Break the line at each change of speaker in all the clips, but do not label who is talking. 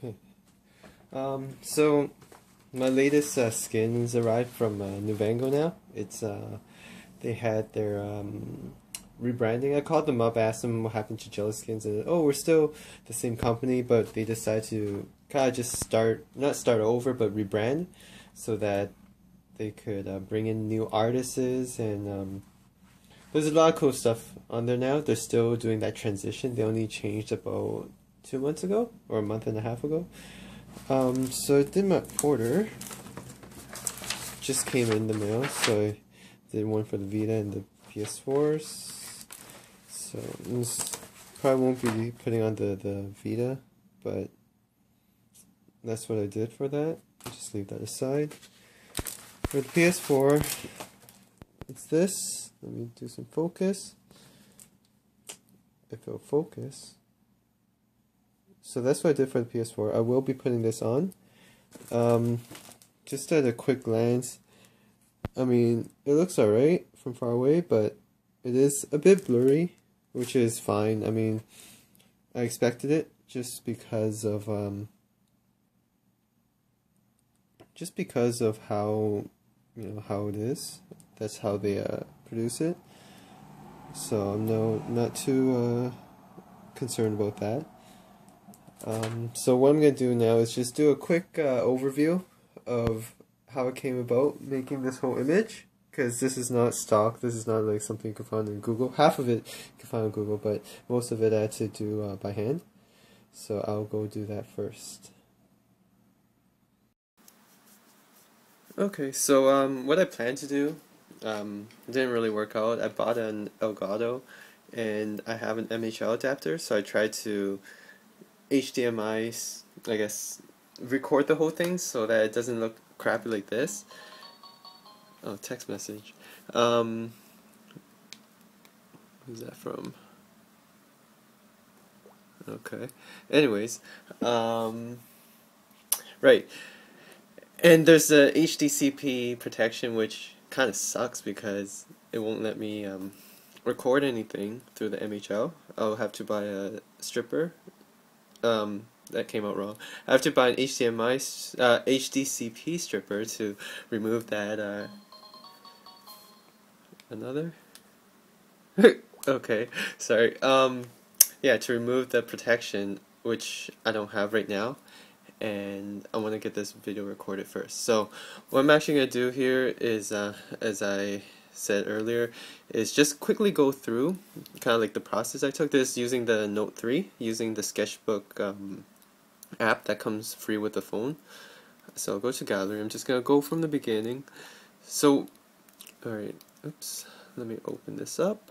Okay. So my latest skins arrived from Nuvango now. It's they had their rebranding. I called them up, asked them what happened to Gelaskins, and oh, we're still the same company, but they decided to kind of just not start over, but rebrand, so that they could bring in new artists and there's a lot of cool stuff on there now. They're still doing that transition. They only changed about 2 months ago or a month and a half ago. So I did my order. Just came in the mail, so I did one for the Vita and the PS4s. So this probably won't be putting on the Vita, but that's what I did for that. Just leave that aside. For the PS4, it's this. Let me do some focus. If it'll focus. So that's what I did for the PS4. I will be putting this on. Just at a quick glance, I mean, it looks alright from far away, but it is a bit blurry, which is fine. I mean, I expected it just because of how, how it is. That's how they produce it. So I'm not too concerned about that. So what I'm going to do now is just do a quick overview of how it came about making this whole image, because this is not stock, this is not like something you can find in Google. Half of it you can find on Google, but most of it I had to do by hand. So I'll go do that first. Okay, so what I planned to do didn't really work out. I bought an Elgato and I have an MHL adapter, so I tried to HDMI, I guess, record the whole thing so that it doesn't look crappy like this. Oh, text message. Who's that from? Okay. Anyways, right. And there's a HDCP protection, which kind of sucks because it won't let me record anything through the MHL. I'll have to buy a stripper. That came out wrong. I have to buy an HDCP stripper to remove that. Another? Okay, sorry. Yeah, to remove the protection, which I don't have right now, and I want to get this video recorded first. So what I'm actually going to do here is, as I said earlier, is just quickly go through kind of like the process I took this using the Note 3, using the sketchbook app that comes free with the phone. So I'll go to gallery. I'm just going to go from the beginning. So, alright, oops, let me open this up.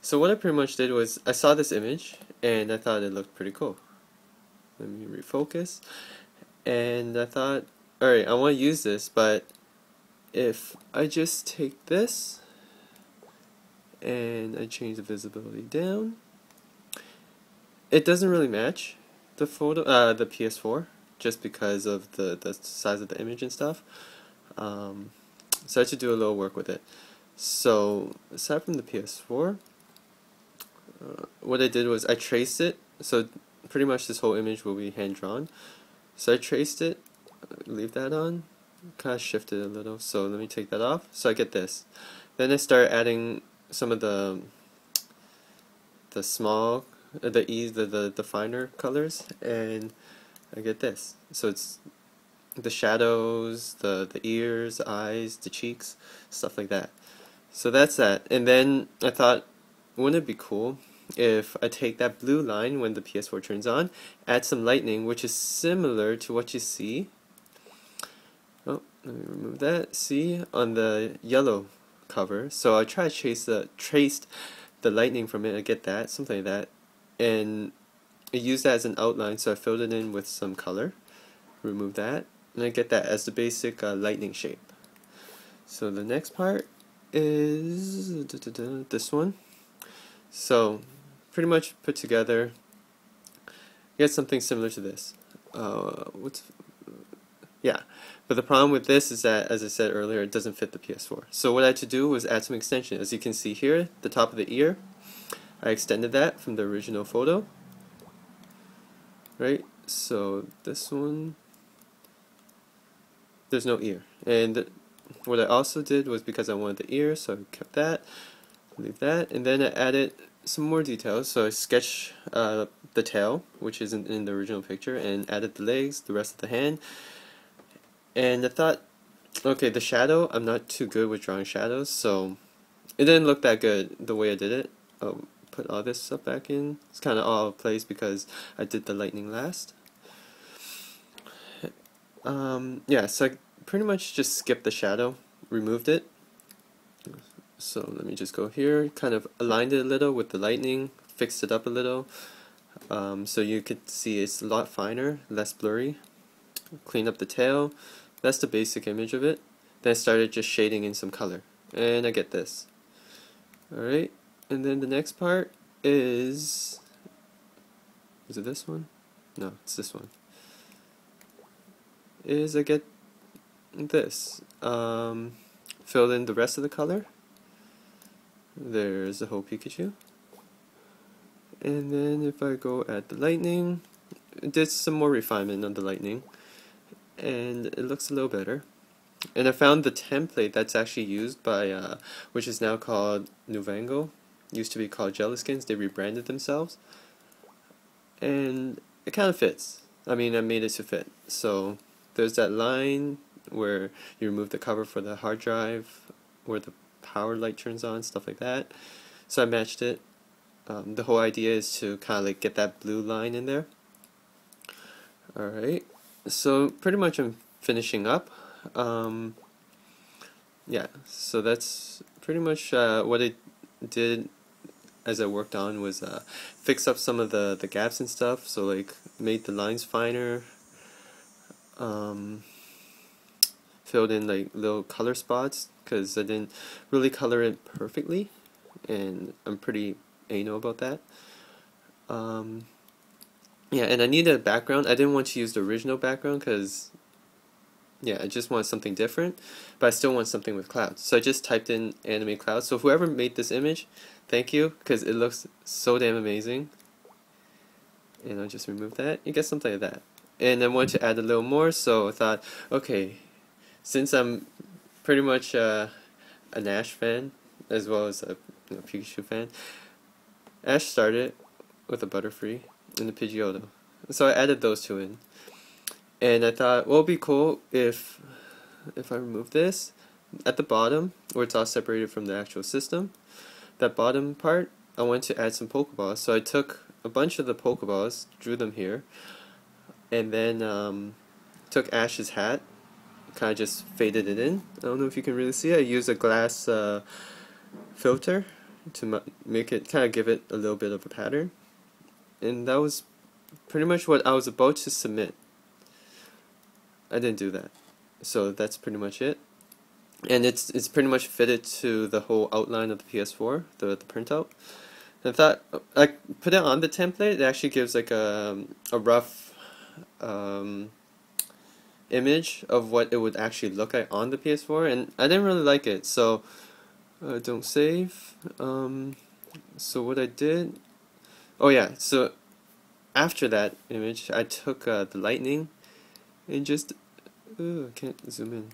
So what I pretty much did was, I saw this image and I thought it looked pretty cool. Let me refocus. And I thought, alright, I want to use this, but if I just take this and I change the visibility down, it doesn't really match the photo, the PS4, just because of the size of the image and stuff. So I had to do a little work with it. So aside from the PS4, what I did was I traced it. So pretty much this whole image will be hand drawn. So I traced it, leave that on, kind of shift it a little. So let me take that off. So I get this. Then I start adding some of the small, the finer colors, and I get this. So it's the shadows, the ears, the eyes, the cheeks, stuff like that. So that's that. And then I thought, wouldn't it be cool if I take that blue line when the PS4 turns on, add some lightning, which is similar to what you see. Oh, let me remove that. See on the yellow cover. So I try to trace the lightning from it. I get that, something like that, and I use that as an outline. So I filled it in with some color. Remove that, and I get that as the basic lightning shape. So the next part is this one. So pretty much put together, get something similar to this. Yeah, but the problem with this is that, as I said earlier, it doesn't fit the PS4. So what I had to do was add some extension. As you can see here, the top of the ear, I extended that from the original photo. Right, So this one, there's no ear. And what I also did was, because I wanted the ear, so I kept that, leave that, and then I added some more details. So I sketched the tail, which isn't in the original picture, and added the legs, the rest of the hand. And I thought, okay, the shadow, I'm not too good with drawing shadows, so it didn't look that good the way I did it. I'll put all this stuff back in. It's kind of all out of place because I did the lightning last. Yeah, so I pretty much just skipped the shadow, removed it. So let me just go here, kind of aligned it a little with the lightning, fixed it up a little, so you could see it's a lot finer, less blurry. Clean up the tail. That's the basic image of it. Then I started just shading in some color, and I get this. Alright, and then the next part is it this one? No, it's this one. Is I get this. Fill in the rest of the color. There's the whole Pikachu. And then if I go at the lightning, it did some more refinement on the lightning, and it looks a little better. And I found the template that's actually used by, which is now called Nuvango. Used to be called Gelaskins. They rebranded themselves, and it kind of fits. I mean, I made it to fit. So there's that line where you remove the cover for the hard drive, where the power light turns on, stuff like that. So I matched it. The whole idea is to kind of like get that blue line in there. Alright, so pretty much I'm finishing up. Yeah, so that's pretty much what I did as I worked on, was fix up some of the gaps and stuff, so like made the lines finer, filled in like little color spots, because I didn't really color it perfectly, and I'm pretty anal about that. Yeah, and I needed a background. I didn't want to use the original background because, yeah, I just want something different, but I still want something with clouds. So I just typed in anime clouds. So whoever made this image, thank you, because it looks so damn amazing. And I'll just remove that. You get something like that. And I wanted to add a little more, so I thought, okay, since I'm pretty much an Ash fan, as well as a Pikachu fan, Ash started with a Butterfree and a Pidgeotto. So I added those two in. And I thought, well, it'd be cool if I remove this at the bottom, where it's all separated from the actual system. That bottom part, I want to add some Pokeballs. So I took a bunch of the Pokeballs, drew them here, and then took Ash's hat, kind of just faded it in. I don't know if you can really see it. I used a glass filter to make it, kind of give it a little bit of a pattern. And that was pretty much what I was about to submit. I didn't do that. So that's pretty much it. And it's pretty much fitted to the whole outline of the PS4, the printout. And I thought, I put it on the template. It actually gives like a rough image of what it would actually look like on the PS4, and I didn't really like it, so don't save. So what I did, oh yeah, so after that image, I took the lightning and just, I can't zoom in.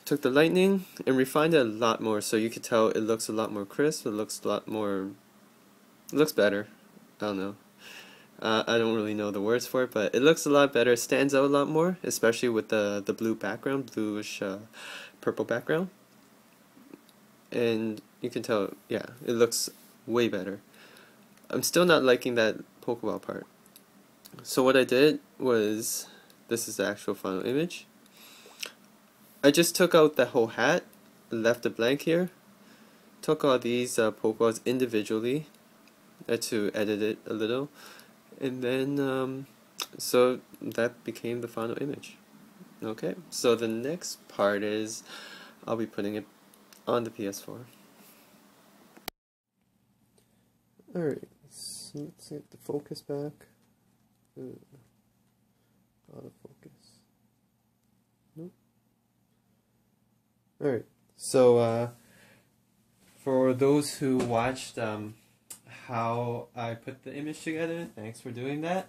Took the lightning and refined it a lot more, so you could tell it looks a lot more crisp. It looks a lot more, it looks better. I don't know. I don't really know the words for it, but it looks a lot better. It stands out a lot more, especially with the blue background, bluish purple background. And you can tell, yeah, it looks way better. I'm still not liking that Pokeball part. So what I did was, this is the actual final image. I just took out the whole hat, left it blank here, took all these Pokeballs individually. I had to edit it a little, and then so that became the final image. Okay, so the next part is I'll be putting it on the PS4. Alright, so let's get the focus back. Autofocus. Nope. Alright, so for those who watched how I put the image together. Thanks for doing that.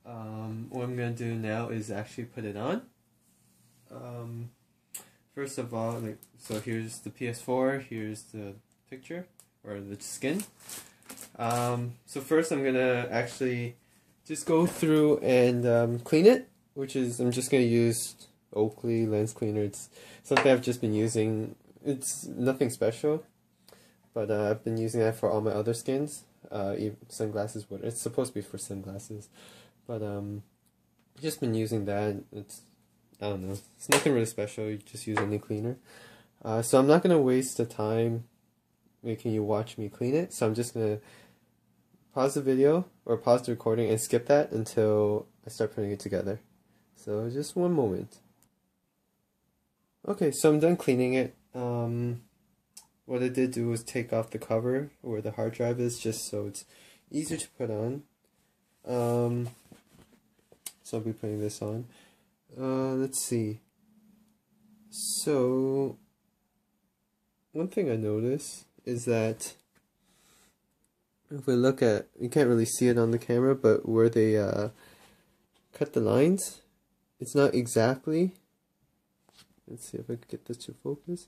What I'm gonna do now is actually put it on. First of all, so here's the PS4, here's the picture, or the skin. So first I'm gonna actually just go through and clean it, which is, I'm just gonna use Oakley lens cleaner. It's something I've just been using. It's nothing special, but I've been using that for all my other skins. Sunglasses, it's supposed to be for sunglasses, but just been using that. It's, I don't know, it's nothing really special. You just use any cleaner. So I'm not gonna waste the time making you watch me clean it. So I'm just gonna pause the video or pause the recording and skip that until I start putting it together. So just one moment. Okay, so I'm done cleaning it. What I did do was take off the cover where the hard drive is, just so it's easier to put on. So I'll be putting this on. Let's see. So one thing I noticed is that if we look at, you can't really see it on the camera, but where they cut the lines, it's not exactly, let's see if I can get this to focus.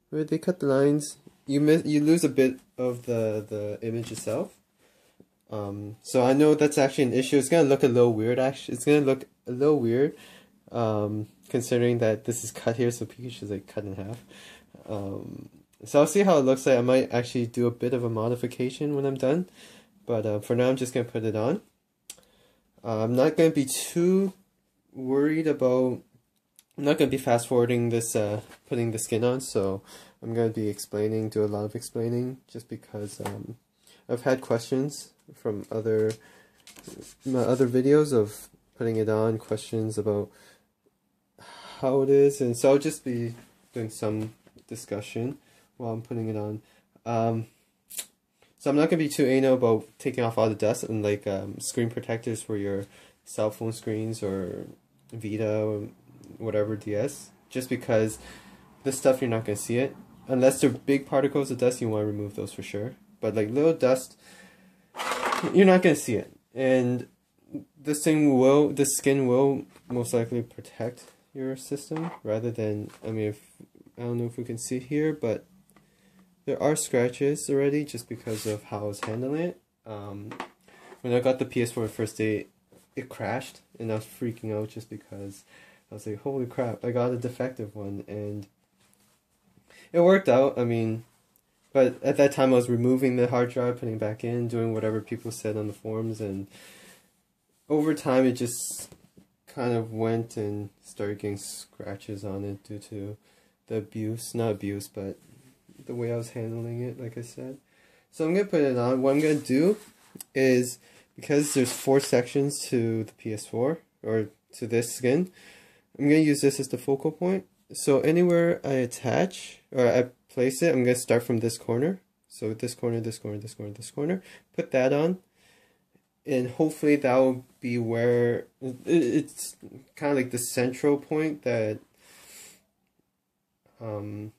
Where they cut the lines, you lose a bit of the image itself. So I know that's actually an issue. It's gonna look a little weird. Actually, it's gonna look a little weird, considering that this is cut here, so Pikachu is like cut in half. So I'll see how it looks like. I might actually do a bit of a modification when I'm done, but for now I'm just gonna put it on. I'm not gonna be too worried about. I'm not going to be fast forwarding this, putting the skin on, so I'm going to be do a lot of explaining, just because I've had questions from my other videos of putting it on, questions about how it is, and so I'll just be doing some discussion while I'm putting it on. So I'm not going to be too anal about taking off all the dust, and like screen protectors for your cell phone screens or Vita or whatever DS, just because this stuff you're not going to see it unless they're big particles of dust. You want to remove those for sure, but like little dust, you're not going to see it, and the skin will most likely protect your system rather than, I mean, I don't know if we can see here, but there are scratches already just because of how I was handling it. When I got the PS4 the first day, it crashed and I was freaking out just because I was like, holy crap, I got a defective one, and it worked out. I mean, but at that time I was removing the hard drive, putting it back in, doing whatever people said on the forums, and over time it just kind of went and started getting scratches on it due to the abuse, not abuse, but the way I was handling it, like I said. So I'm going to put it on. What I'm going to do is, because there's 4 sections to the PS4, or to this skin, I'm going to use this as the focal point. So anywhere I attach, or I place it, I'm going to start from this corner. So this corner, this corner, this corner, this corner. Put that on. And hopefully that will be where, it's kind of like the central point that, the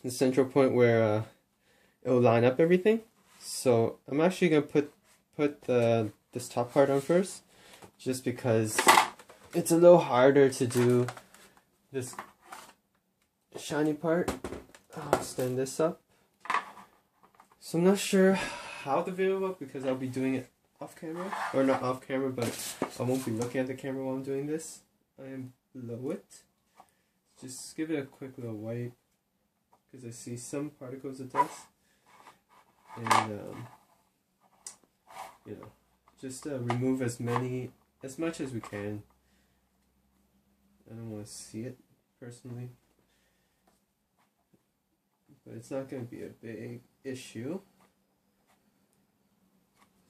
central point where it will line up everything. So I'm actually going to put this top part on first, just because it's a little harder to do this shiny part. I'll stand this up. So I'm not sure how the video will look because I'll be doing it off camera, or not off camera, but I won't be looking at the camera while I'm doing this. I am below it. Just give it a quick little wipe because I see some particles of dust, and you know, just remove as much as we can. I don't want to see it personally, but it's not going to be a big issue.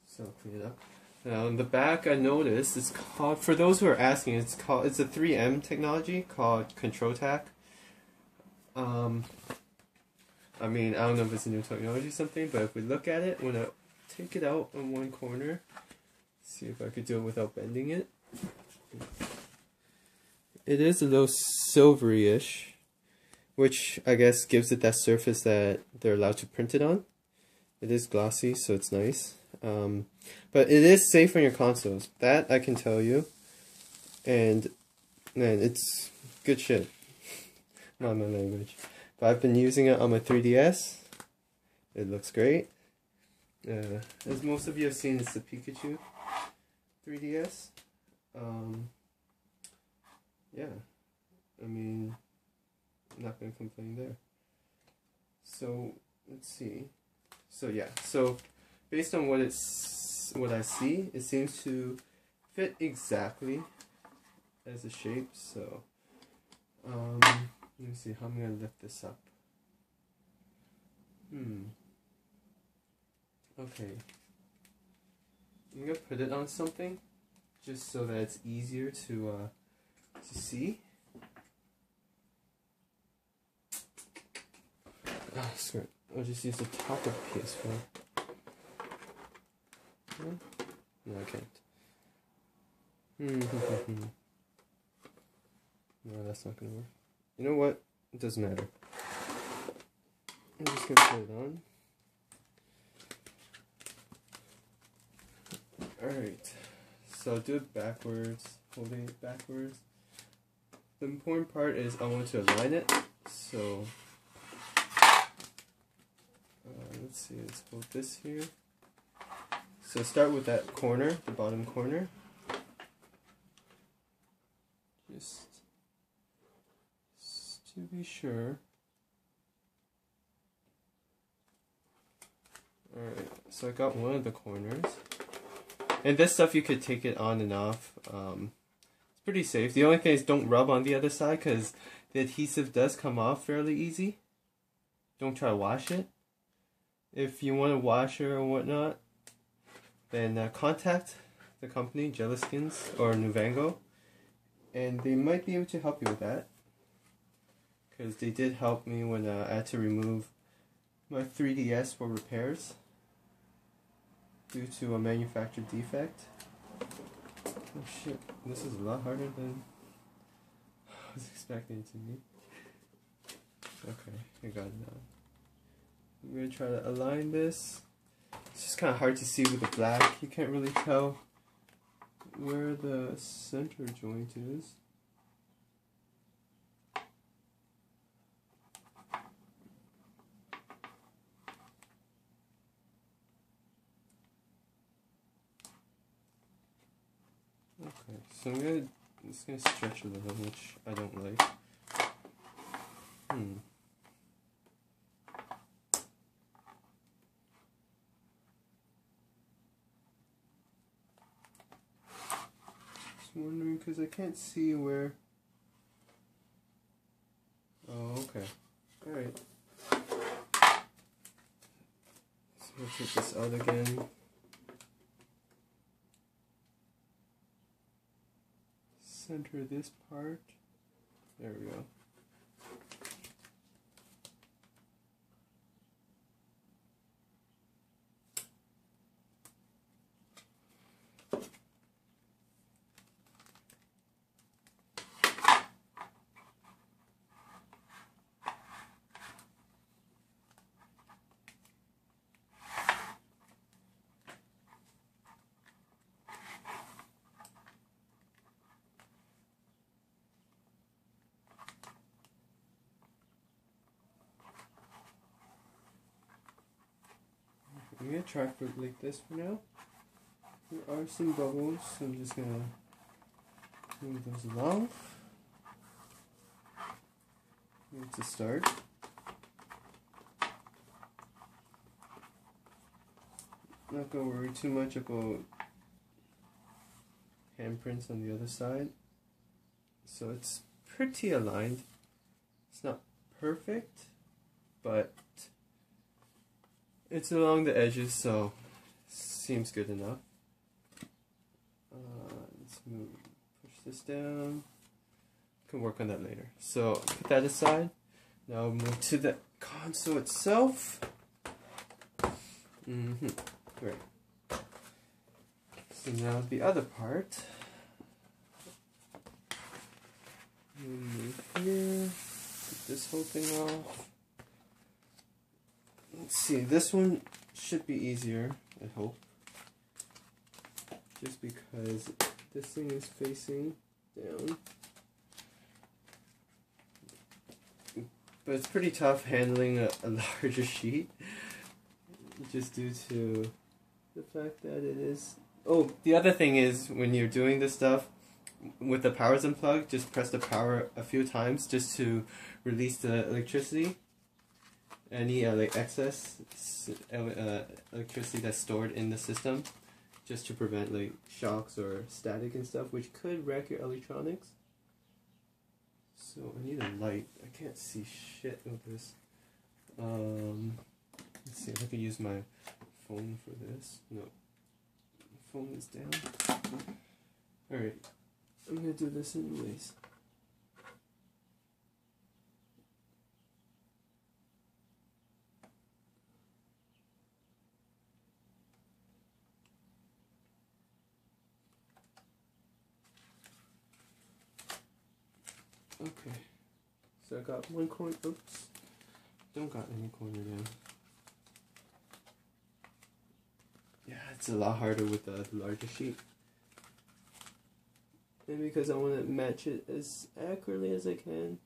So I'll clean it up. Now in the back, I noticed it's called, for those who are asking, it's a 3M technology called Control Tack. I mean, I don't know if it's a new technology or something, but if we look at it, I'm gonna take it out on one corner. See if I could do it without bending it. It is a little silvery-ish, which I guess gives it that surface that they're allowed to print it on. It is glossy, so it's nice. But it is safe on your consoles. That I can tell you. And man, it's good shit. Not my language. But I've been using it on my 3DS. It looks great. As most of you have seen, it's the Pikachu 3DS. Yeah. I mean, I'm not gonna complain there. So let's see. So yeah. So based on what I see, it seems to fit exactly as a shape. So let me see how I'm gonna lift this up. Okay. I'm gonna put it on something just so that it's easier to see. Oh, screw it. I'll just use the top of the PS4. No, I can't. No, that's not gonna work. You know what? It doesn't matter. I'm just gonna put it on. Alright. So do it backwards, holding it backwards. The important part is I want to align it. So let's see, let's hold this here. So start with that corner, the bottom corner. Just to be sure. Alright, so I got one of the corners. And this stuff you could take it on and off. It's pretty safe. The only thing is don't rub on the other side because the adhesive does come off fairly easy. Don't try to wash it. If you want a washer or whatnot, then contact the company, Gelaskins or Nuvango, and they might be able to help you with that. Because they did help me when I had to remove my 3DS for repairs due to a manufacturer defect. Oh shit, this is a lot harder than I was expecting it to be. Okay, I got it now. I'm going to try to align this. It's just kind of hard to see with the black. You can't really tell where the center joint is. Okay, so I'm just gonna stretch a little, which I don't like. Just wondering because I can't see where. Oh, okay. All right. So we'll take this out again. Center this part. There we go. I'm going to try for like this for now. There are some bubbles, so I'm just going to move those along. That's a start. Not going to worry too much about handprints on the other side. So it's pretty aligned. It's not perfect, but it's along the edges, so seems good enough. Let's push this down. Can work on that later. So put that aside. Now move to the console itself. Great. So now the other part. Move here. Get this whole thing off. Let's see, this one should be easier, I hope. Just because this thing is facing down. But it's pretty tough handling a larger sheet. Just due to the fact that it is... Oh, the other thing is, when you're doing this stuff, with the powers unplugged, just press the power a few times just to release the electricity. Any like excess electricity that's stored in the system, just to prevent like shocks or static and stuff, which could wreck your electronics. So I need a light. I can't see shit with this. Let's see if I can use my phone for this. No, my phone is down. Alright, I'm gonna do this anyways. Okay, so I got one corner. Oops, don't got any corner down. Yeah, it's a lot harder with the larger sheet. And because I want to match it as accurately as I can,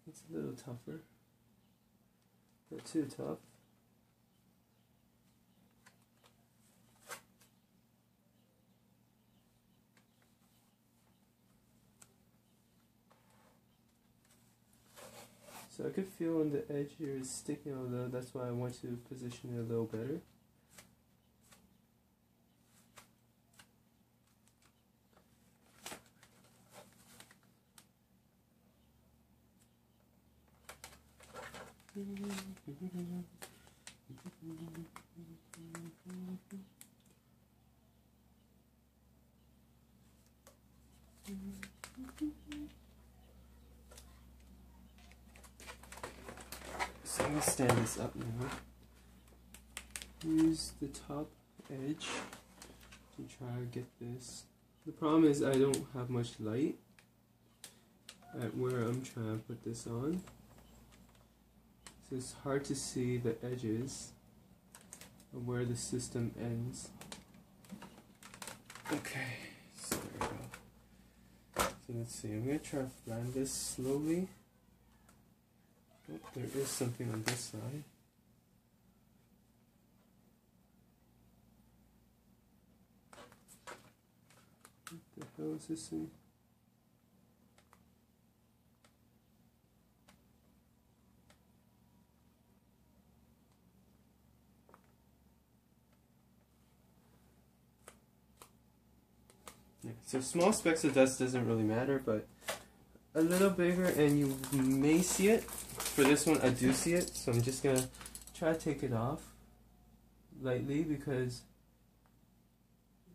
it's a little tougher. Not too tough. So I could feel on the edge here is sticking a little, that's why I want to position it a little better. So I'm going to stand this up now. Use the top edge to try to get this. The problem is I don't have much light at where I'm trying to put this on. So it's hard to see the edges of where the system ends. Okay, so there we go. So let's see, I'm going to try to flatten this slowly. Oh, there is something on this side. What the hell is this thing? Yeah, so small specks of dust doesn't really matter, but a little bigger and you may see it. For this one I do see it, so I'm just gonna try to take it off lightly, because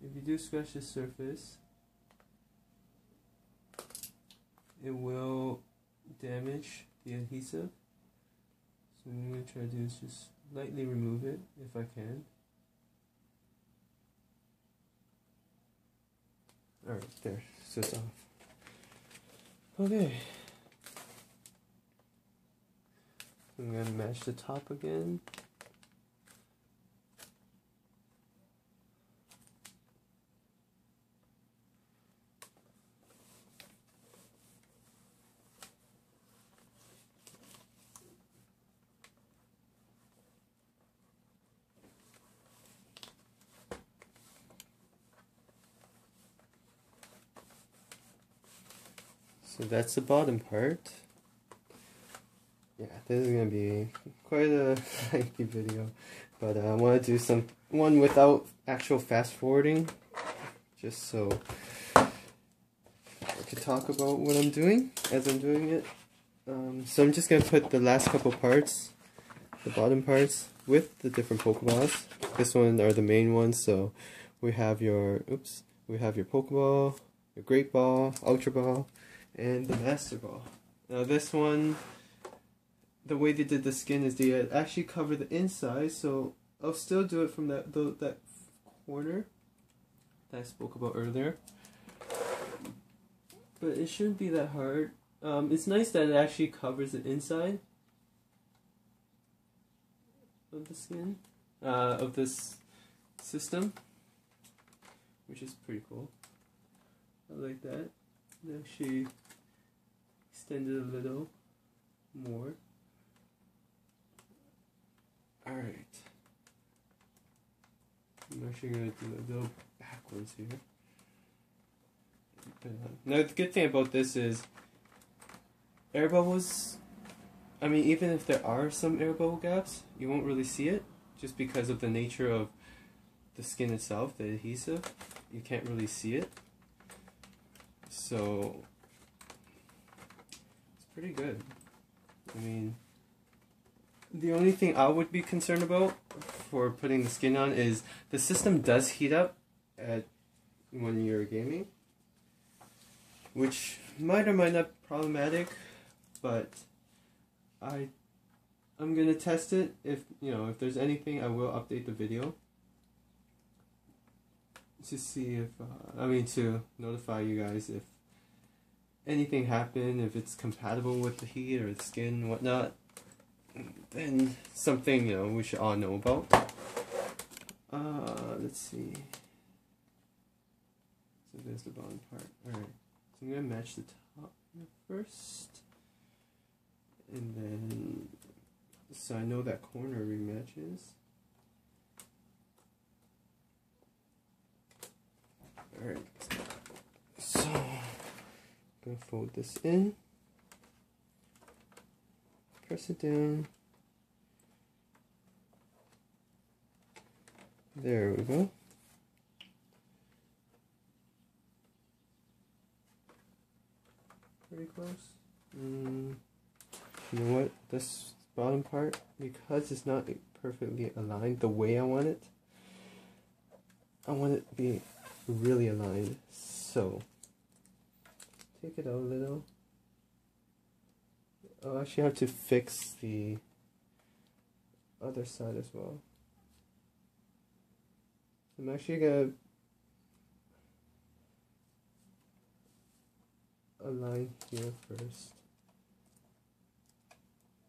if you do scratch the surface, it will damage the adhesive. So what I'm gonna try to do is just lightly remove it if I can. Alright, there, so it's off. Okay. I'm going to match the top again. So that's the bottom part. Yeah, this is going to be quite a lengthy video, but I want to do one without actual fast forwarding, just so I could talk about what I'm doing as I'm doing it. So I'm just going to put the last couple parts, the bottom parts, with the different Pokeballs. This one are the main ones, so we have your, we have your Pokeball, your Great Ball, Ultra Ball, and the Master Ball. Now this one, the way they did the skin is they actually cover the inside, so I'll still do it from that corner that I spoke about earlier. But it shouldn't be that hard. It's nice that it actually covers the inside. of the skin, of this system, which is pretty cool. I like that. It actually extended a little more. Alright. I'm actually going to do a little backwards here. Now the good thing about this is air bubbles, I mean even if there are some air bubble gaps, you won't really see it just because of the nature of the skin itself, the adhesive. You can't really see it. So it's pretty good. I mean, the only thing I would be concerned about for putting the skin on is the system does heat up when you're gaming, which might or might not be problematic, but I'm gonna test it. If if there's anything, I will update the video to see if to notify you guys if anything happened, if it's compatible with the heat or the skin and whatnot. Then something we should all know about. Let's see. So there's the bottom part. Alright. So I'm gonna match the top first. And then so I know that corner rematches. Alright. So I'm gonna fold this in. Press it down. There we go. Pretty close. You know what? This bottom part, because it's not perfectly aligned the way I want it to be really aligned. So, take it out a little. I'll actually have to fix the other side as well. I'm actually gonna align here first.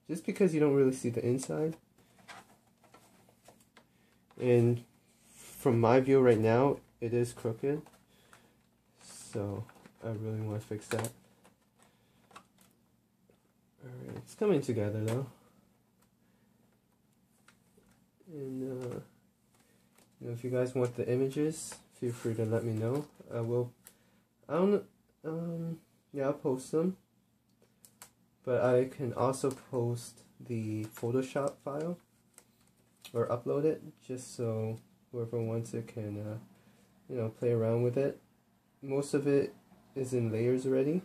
Just because you don't really see the inside. And from my view right now, it is crooked. So I really want to fix that. Alright, it's coming together though. And if you guys want the images, feel free to let me know. I'll post them. But I can also post the Photoshop file or upload it just so whoever wants it can play around with it. Most of it is in layers already.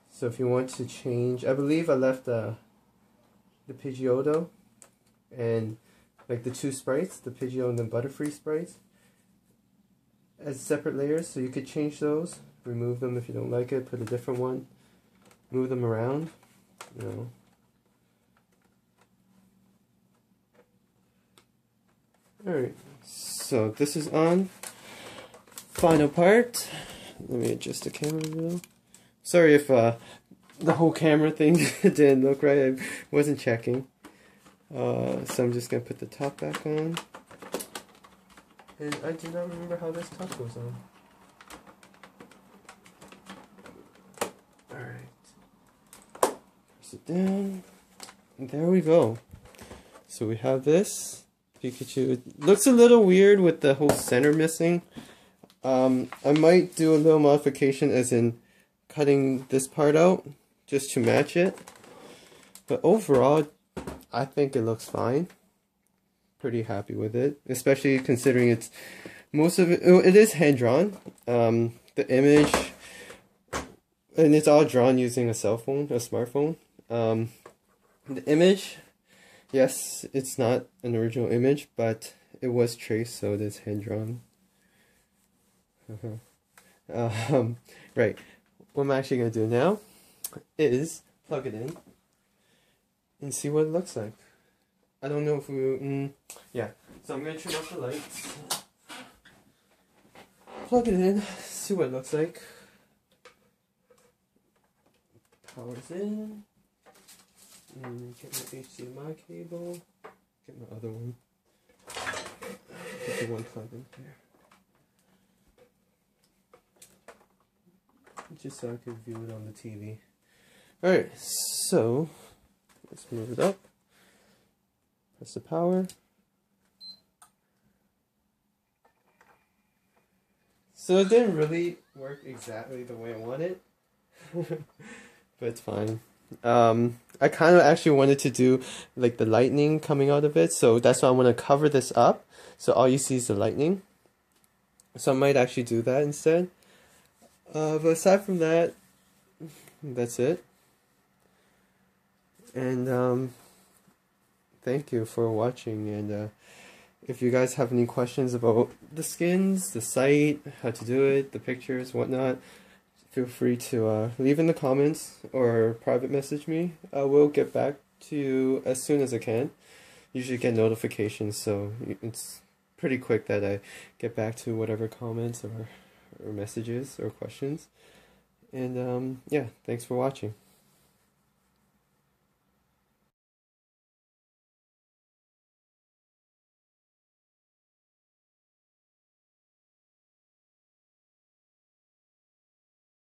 So if you want to change, I believe I left the Pidgeotto and like the two sprites, the Pidgeot and the Butterfree sprites, as separate layers. So you could change those, remove them if you don't like it, put a different one, move them around, Alright, so this is on. Final part. Let me adjust the camera a little. Sorry if the whole camera thing didn't look right. I wasn't checking. So I'm just going to put the top back on. And I do not remember how this top goes on. Alright. Press it down. And there we go. So we have this Pikachu. It looks a little weird with the whole center missing. I might do a little modification as in cutting this part out just to match it. But overall, I think it looks fine. Pretty happy with it, especially considering it's most of it. It is hand drawn. The image, and it's all drawn using a cell phone, a smartphone. The image, yes, it's not an original image, but it was traced, so it is hand drawn. Right. What I'm actually going to do now is plug it in and see what it looks like. I don't know if we... yeah. So I'm going to turn off the lights. Plug it in, see what it looks like. Power's in. And get my HDMI cable. Get my other one. Get the one plug in here. Just so I could view it on the TV. Alright, so let's move it up. Press the power. So it didn't really work exactly the way I wanted. But it's fine. I kind of actually wanted to do like the lightning coming out of it, so that's why I want to cover this up so all you see is the lightning. So I might actually do that instead. But aside from that, that's it. And thank you for watching, and if you guys have any questions about the skins, the site, how to do it, the pictures, whatnot, feel free to leave in the comments or private message me. I will get back to you as soon as I can. Usually get notifications, so it's pretty quick that I get back to whatever comments or messages or questions. And yeah, thanks for watching.